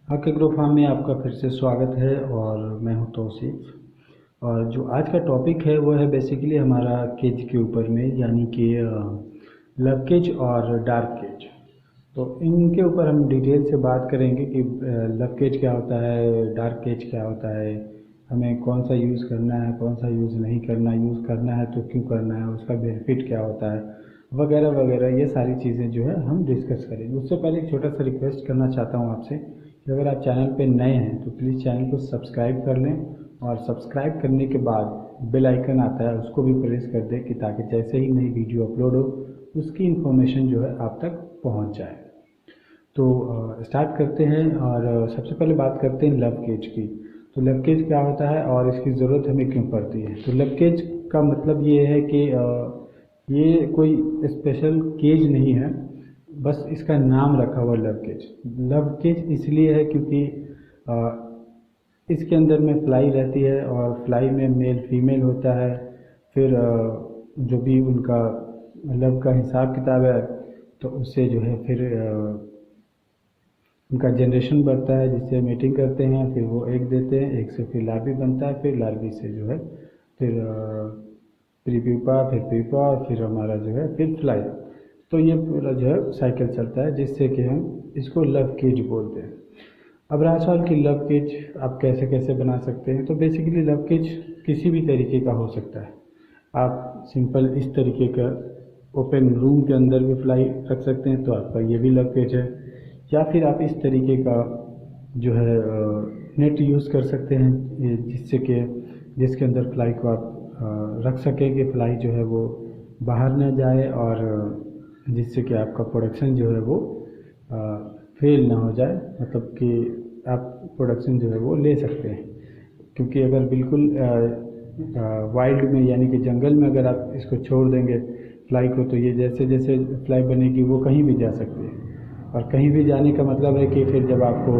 हाके group farm में आपका फिर से स्वागत है और मैं हूं तौसीफ। और जो आज का टॉपिक है वो है बेसिकली हमारा केज के ऊपर में, यानी कि लव केज और डार्क केज। तो इनके ऊपर हम डिटेल से बात करेंगे कि लव केज क्या होता है, डार्क केज क्या होता है, हमें कौन सा यूज़ करना है, कौन सा यूज़ नहीं करना, यूज़ करना है तो क्यों करना है, उसका बेनिफिट क्या होता है, वगैरह वगैरह। ये सारी चीज़ें जो है हम डिस्कस करेंगे। उससे पहले एक छोटा सा रिक्वेस्ट करना चाहता हूँ आपसे कि अगर आप चैनल पे नए हैं तो प्लीज़ चैनल को सब्सक्राइब कर लें, और सब्सक्राइब करने के बाद बेल आइकन आता है उसको भी प्रेस कर दें कि ताकि जैसे ही नई वीडियो अपलोड हो उसकी इन्फॉर्मेशन जो है आप तक पहुंच जाए। तो स्टार्ट करते हैं। और सबसे पहले बात करते हैं लव केज की। तो लव केज क्या होता है और इसकी ज़रूरत हमें क्यों पड़ती है। तो लव केज का मतलब ये है कि ये कोई स्पेशल केज नहीं है, बस इसका नाम रखा हुआ लव केज। लव केज इसलिए है क्योंकि अ, इसके अंदर में फ्लाई रहती है और फ्लाई में मेल फीमेल होता है। फिर जो भी उनका लव का हिसाब किताब है तो उससे जो है फिर उनका जनरेशन बढ़ता है, जिससे मीटिंग करते हैं, फिर वो एग देते हैं, एग से फिर लार्वी बनता है, फिर लार्वी से जो है फिर प्रीप्यूपा, फिर प्यूपा, और फिर हमारा जो है फिर फ्लाई। तो ये पूरा जो है साइकिल चलता है, जिससे कि हम इसको लव केज बोलते हैं। अब रहा सवाल कि लव केज आप कैसे कैसे बना सकते हैं। तो बेसिकली लव केज किसी भी तरीके का हो सकता है। आप सिंपल इस तरीके का ओपन रूम के अंदर भी फ्लाई रख सकते हैं तो आपका ये भी लव केज है, या फिर आप इस तरीके का जो है नेट यूज़ कर सकते हैं, जिससे कि जिसके अंदर फ्लाई को आप रख सकें कि फ्लाई जो है वो बाहर ना जाए, और जिससे कि आपका प्रोडक्शन जो है वो फेल ना हो जाए, मतलब कि आप प्रोडक्शन जो है वो ले सकते हैं। क्योंकि अगर बिल्कुल वाइल्ड में यानी कि जंगल में अगर आप इसको छोड़ देंगे फ्लाई को, तो ये जैसे जैसे फ्लाई बनेगी वो कहीं भी जा सकती है। और कहीं भी जाने का मतलब है कि फिर जब आपको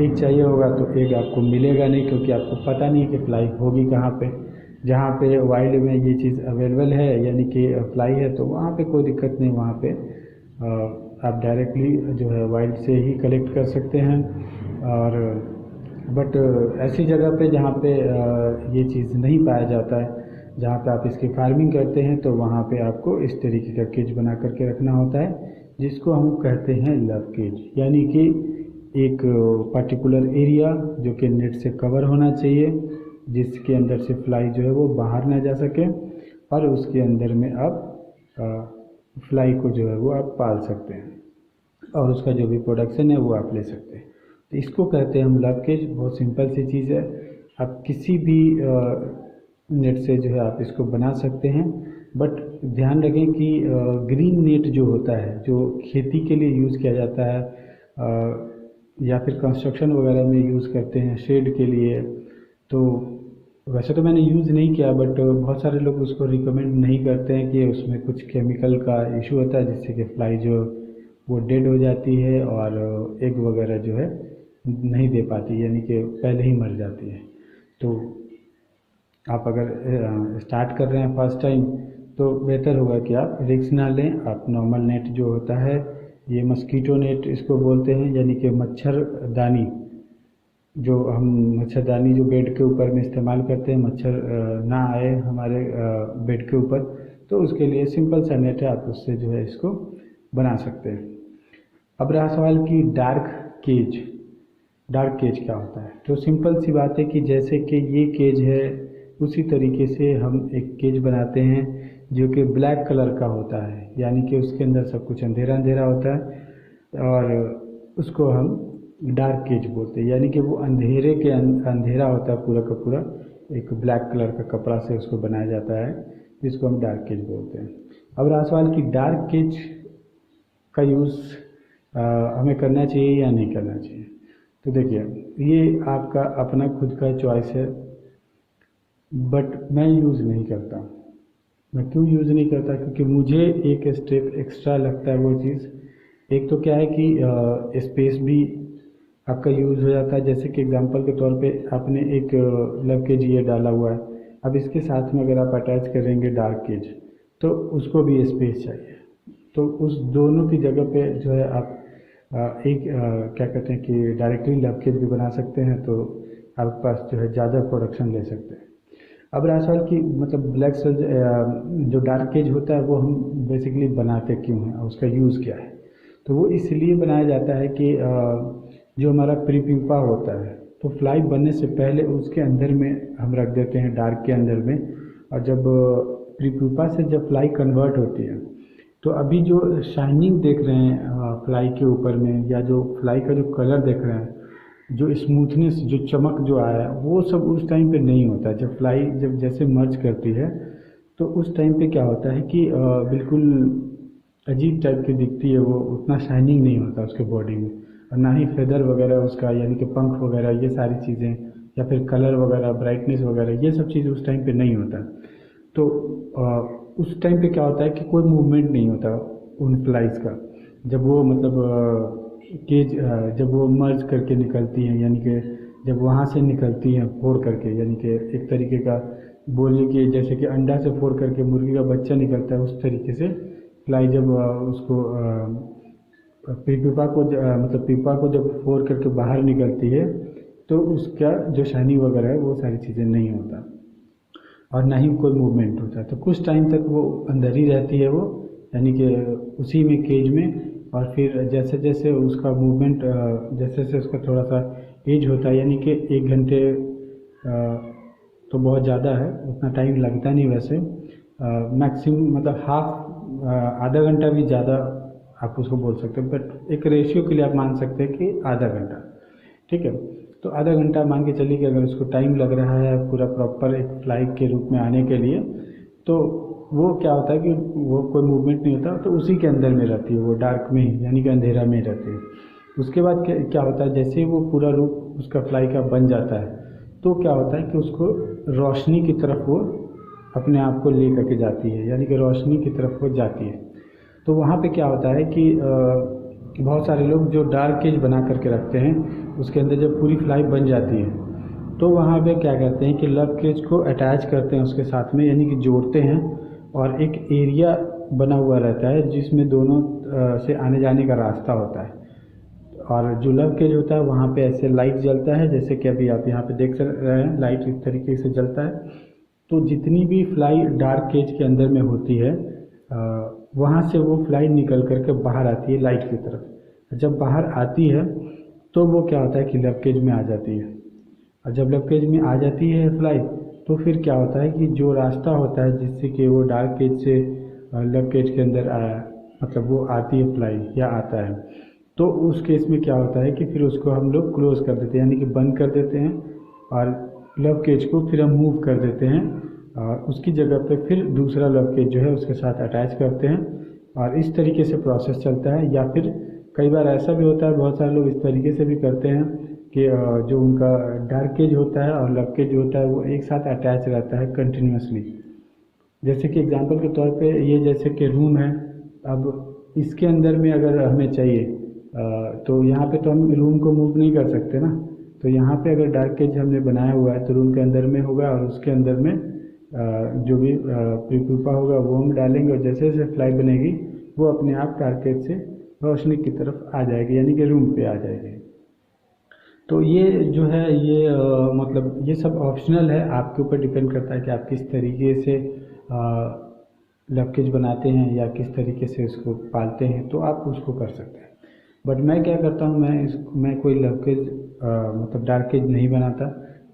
एग चाहिए होगा तो एग आपको मिलेगा नहीं, क्योंकि आपको पता नहीं कि फ्लाई होगी कहाँ पे। जहाँ पे वाइल्ड में ये चीज़ अवेलेबल है यानी कि फ्लाई है, तो वहाँ पे कोई दिक्कत नहीं, वहाँ पे आप डायरेक्टली जो है वाइल्ड से ही कलेक्ट कर सकते हैं। और बट ऐसी जगह पे जहाँ पे ये चीज़ नहीं पाया जाता है, जहाँ पे आप इसकी फार्मिंग करते हैं, तो वहाँ पे आपको इस तरीके का केज बना करके रखना होता है, जिसको हम कहते हैं लव केज। यानी कि एक पर्टिकुलर एरिया जो कि नेट से कवर होना चाहिए, जिसके अंदर से फ्लाई जो है वो बाहर ना जा सके, और उसके अंदर में आप फ्लाई को जो है वो आप पाल सकते हैं, और उसका जो भी प्रोडक्शन है वो आप ले सकते हैं। तो इसको कहते हैं हम लव केज। बहुत सिंपल सी चीज़ है, आप किसी भी नेट से जो है आप इसको बना सकते हैं। बट ध्यान रखें कि ग्रीन नेट जो होता है, जो खेती के लिए यूज़ किया जाता है, या फिर कंस्ट्रक्शन वगैरह में यूज़ करते हैं शेड के लिए, तो वैसे तो मैंने यूज़ नहीं किया, बट बहुत सारे लोग उसको रिकमेंड नहीं करते हैं कि उसमें कुछ केमिकल का इशू होता है, जिससे कि फ्लाई जो वो डेड हो जाती है और एग वगैरह जो है नहीं दे पाती, यानी कि पहले ही मर जाती है। तो आप अगर स्टार्ट कर रहे हैं फर्स्ट टाइम, तो बेहतर होगा कि आप रिस्क ना लें। आप नॉर्मल नेट जो होता है, ये मस्कीटो नेट इसको बोलते हैं, यानी कि मच्छरदानी, जो हम मच्छरदानी जो बेड के ऊपर में इस्तेमाल करते हैं, मच्छर ना आए हमारे बेड के ऊपर, तो उसके लिए सिंपल सा नेट है, आप उससे जो है इसको बना सकते हैं। अब रहा सवाल कि डार्क केज। डार्क केज क्या होता है। तो सिंपल सी बात है कि जैसे कि ये केज है, उसी तरीके से हम एक केज बनाते हैं जो कि ब्लैक कलर का होता है, यानी कि उसके अंदर सब कुछ अंधेरा अंधेरा होता है, और उसको हम डार्क केज बोलते हैं। यानी कि वो अंधेरे के अंधेरा होता है पूरा का पूरा, एक ब्लैक कलर का कपड़ा से उसको बनाया जाता है, जिसको हम डार्क केज बोलते हैं। अब रहा सवाल कि डार्क केज का यूज़ हमें करना चाहिए या नहीं करना चाहिए। तो देखिए, ये आपका अपना खुद का चॉइस है, बट मैं यूज़ नहीं करता। मैं क्यों यूज़ नहीं करता, क्योंकि मुझे एक स्टेप एक्स्ट्रा लगता है वो चीज़। एक तो क्या है कि स्पेस भी आपका यूज़ हो जाता है। जैसे कि एग्जांपल के तौर पे आपने एक लव केज ये डाला हुआ है, अब इसके साथ में अगर आप अटैच करेंगे डार्क केज, तो उसको भी स्पेस चाहिए। तो उस दोनों की जगह पे जो है आप क्या कहते हैं कि डायरेक्टली लव केज भी बना सकते हैं, तो आपके पास जो है ज़्यादा प्रोडक्शन ले सकते हैं। अब रहा सवाल कि मतलब ब्लैक सेल जो डार्क केज होता है वो हम बेसिकली बनाते क्यों हैं और उसका यूज़ क्या है। तो वो इसलिए बनाया जाता है कि जो हमारा प्रीप्यूपा होता है, तो फ्लाई बनने से पहले उसके अंदर में हम रख देते हैं डार्क के अंदर में, और जब प्रीप्यूपा से जब फ्लाई कन्वर्ट होती है, तो अभी जो शाइनिंग देख रहे हैं फ्लाई के ऊपर में, या जो फ्लाई का जो कलर देख रहे हैं, जो स्मूथनेस, जो चमक जो आया, वो सब उस टाइम पे नहीं होता। जब फ्लाई जब जैसे मर्ज करती है, तो उस टाइम पे क्या होता है कि बिल्कुल अजीब टाइप की दिखती है, वो उतना शाइनिंग नहीं होता उसके बॉडी में, और ना ही फेदर वगैरह उसका, यानी कि पंख वगैरह, ये सारी चीज़ें, या फिर कलर वगैरह, ब्राइटनेस वगैरह, ये सब चीज़ उस टाइम पे नहीं होता। तो उस टाइम पे क्या होता है कि कोई मूवमेंट नहीं होता उन फ्लाइज का, जब वो मतलब केज जब वो मर्ज करके निकलती हैं, यानी कि जब वहाँ से निकलती हैं फोड़ करके, यानी कि एक तरीके का बोलिए कि जैसे कि अंडा से फोड़ करके मुर्गी का बच्चा निकलता है, उस तरीके से फ्लाई जब उसको पीपा को मतलब पीपा को जब फोड़ करके बाहर निकलती है, तो उसका जो शाइनिंग वगैरह है वो सारी चीज़ें नहीं होता, और ना ही कोई मूवमेंट होता है। तो कुछ टाइम तक वो अंदर ही रहती है वो, यानी कि उसी में केज में, और फिर जैसे जैसे उसका मूवमेंट, जैसे जैसे उसका थोड़ा सा एज होता है, यानी कि 1 घंटे तो बहुत ज़्यादा है, उतना टाइम लगता नहीं वैसे, मैक्सिमम मतलब आधा घंटा भी ज़्यादा आप उसको बोल सकते हैं, बट एक रेशियो के लिए आप मान सकते हैं कि आधा घंटा, ठीक है। तो आधा घंटा मान के चलिए कि अगर उसको टाइम लग रहा है पूरा प्रॉपर एक फ्लाई के रूप में आने के लिए, तो वो क्या होता है कि वो कोई मूवमेंट नहीं होता, तो उसी के अंदर में रहती है वो, डार्क में ही, यानी कि अंधेरा में रहती है। उसके बाद क्या होता है, जैसे ही वो पूरा रूप उसका फ्लाई का बन जाता है, तो क्या होता है कि उसको रोशनी की तरफ वो अपने आप को ले करके जाती है, यानी कि रोशनी की तरफ वो जाती है। तो वहाँ पे क्या होता है कि बहुत सारे लोग जो डार्क केज बना करके रखते हैं, उसके अंदर जब पूरी फ्लाई बन जाती है, तो वहाँ पे क्या करते हैं कि लव केज को अटैच करते हैं उसके साथ में, यानी कि जोड़ते हैं, और एक एरिया बना हुआ रहता है जिसमें दोनों से आने जाने का रास्ता होता है। और जो लव केज होता है वहाँ पे ऐसे लाइट जलता है, जैसे कि अभी आप यहाँ पे देख रहे हैं, लाइट इस तरीके से जलता है। तो जितनी भी फ्लाई डार्क केज के अंदर में होती है, वहाँ से वो फ्लाई निकल करके बाहर आती है लाइट की तरफ। जब बाहर आती है तो वो क्या होता है कि लव केज में आ जाती है, और जब लव केज में आ जाती है फ्लाई, तो फिर क्या होता है कि जो रास्ता होता है जिससे कि वो डार्क केज से लव केज के अंदर मतलब वो आती है फ्लाई या आता है, तो उस केस में क्या होता है कि फिर उसको हम लोग क्लोज कर देते हैं, यानी कि बंद कर देते हैं, और लव केज को फिर हम मूव कर देते हैं, और उसकी जगह पे फिर दूसरा लव केज जो है उसके साथ अटैच करते हैं, और इस तरीके से प्रोसेस चलता है। या फिर कई बार ऐसा भी होता है, बहुत सारे लोग इस तरीके से भी करते हैं कि जो उनका डार्क केज होता है और लव केज होता है वो एक साथ अटैच रहता है कंटिन्यूसली। जैसे कि एग्जांपल के तौर पे ये जैसे कि रूम है, अब इसके अंदर में अगर हमें चाहिए तो यहाँ पे तो हम रूम को मूव नहीं कर सकते ना, तो यहाँ पे अगर डार्क केज हमने बनाया हुआ है तो रूम के अंदर में होगा, और उसके अंदर में जो भी प्रीप्यूपा होगा वो हम डालेंगे, और जैसे जैसे फ्लाई बनेगी वो अपने आप डार्क केज से रोशनी की तरफ आ जाएगी, यानी कि रूम पे आ जाएगी। तो ये जो है ये मतलब ये सब ऑप्शनल है, आपके ऊपर डिपेंड करता है कि आप किस तरीके से लव केज बनाते हैं या किस तरीके से उसको पालते हैं, तो आप उसको कर सकते हैं। बट मैं क्या करता हूँ, मैं कोई लव केज मतलब डार्क केज नहीं बनाता।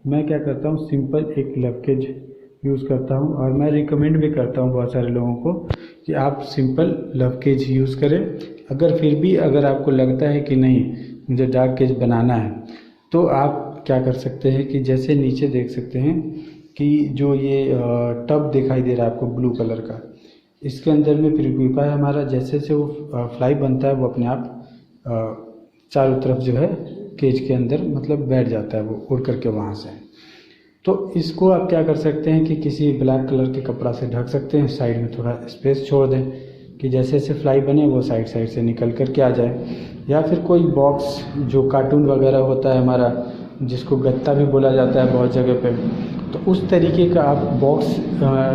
मैं क्या करता हूँ, सिंपल एक लव केज यूज़ करता हूँ, और मैं रिकमेंड भी करता हूँ बहुत सारे लोगों को कि आप सिंपल लव केज यूज़ करें। अगर आपको लगता है कि नहीं मुझे डार्क केज बनाना है, तो आप क्या कर सकते हैं कि जैसे नीचे देख सकते हैं कि जो ये टब दिखाई दे रहा है आपको ब्लू कलर का, इसके अंदर में प्रीप्यूपा है हमारा। जैसे जैसे वो फ्लाई बनता है वो अपने आप चारों तरफ जो है केज के अंदर मतलब बैठ जाता है, वो उड़ करके वहाँ से। तो इसको आप क्या कर सकते हैं कि किसी ब्लैक कलर के कपड़ा से ढक सकते हैं, साइड में थोड़ा स्पेस छोड़ दें कि जैसे जैसे फ्लाई बने वो साइड साइड से निकल करके आ जाए। या फिर कोई बॉक्स जो कार्टून वगैरह होता है हमारा, जिसको गत्ता भी बोला जाता है बहुत जगह पे, तो उस तरीके का आप बॉक्स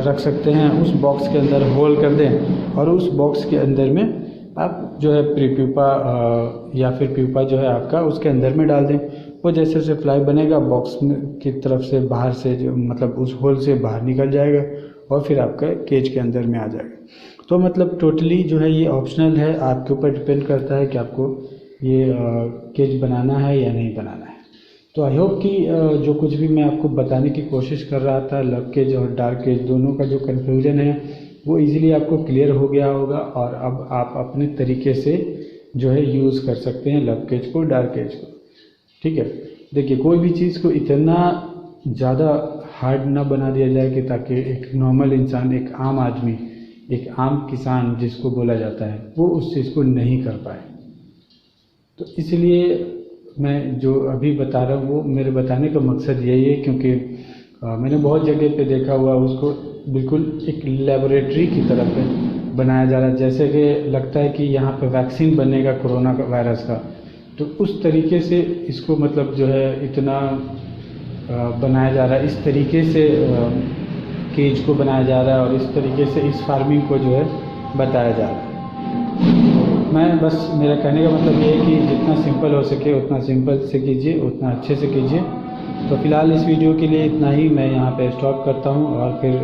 रख सकते हैं। उस बॉक्स के अंदर होल कर दें और उस बॉक्स के अंदर में आप जो है प्रीप्यूपा या फिर प्यूपा जो है आपका उसके अंदर में डाल दें। वो जैसे जैसे फ्लाई बनेगा बॉक्स की तरफ से बाहर से जो मतलब उस होल से बाहर निकल जाएगा और फिर आपका केज के अंदर में आ जाएगा। तो मतलब टोटली जो है ये ऑप्शनल है, आपके ऊपर डिपेंड करता है कि आपको ये केज बनाना है या नहीं बनाना है। तो आई होप कि जो कुछ भी मैं आपको बताने की कोशिश कर रहा था लब केज और डार्क केज दोनों का जो कन्फ्यूज़न है वो इजीली आपको क्लियर हो गया होगा और अब आप अपने तरीके से जो है यूज़ कर सकते हैं लब केज को, डार्क केज को। ठीक है, देखिए कोई भी चीज़ को इतना ज़्यादा हार्ड ना बना दिया जाए कि ताकि एक नॉर्मल इंसान, एक आम आदमी, एक आम किसान जिसको बोला जाता है, वो उस चीज़ को नहीं कर पाए। तो इसलिए मैं जो अभी बता रहा हूँ वो मेरे बताने का मकसद यही है, क्योंकि मैंने बहुत जगह पे देखा हुआ उसको बिल्कुल एक लेबोरेटरी की तरह पे बनाया जा रहा है, जैसे कि लगता है कि यहाँ पे वैक्सीन बनेगा कोरोना वायरस का। तो उस तरीके से इसको मतलब जो है इतना बनाया जा रहा है, इस तरीके से केज को बनाया जा रहा है और इस तरीके से इस फार्मिंग को जो है बताया जा रहा है। मैं बस मेरा कहने का मतलब ये है कि जितना सिंपल हो सके उतना सिंपल से कीजिए, उतना अच्छे से कीजिए। तो फिलहाल इस वीडियो के लिए इतना ही, मैं यहाँ पे स्टॉप करता हूँ और फिर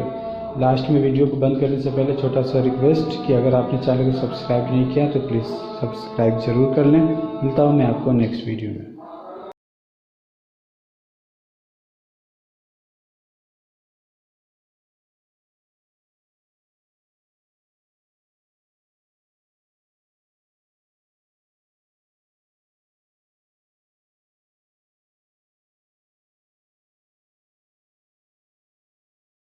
लास्ट में वीडियो को बंद करने से पहले छोटा सा रिक्वेस्ट कि अगर आपने चैनल को सब्सक्राइब नहीं किया तो प्लीज़ सब्सक्राइब ज़रूर कर लें। मिलता हूँ मैं आपको नेक्स्ट वीडियो में।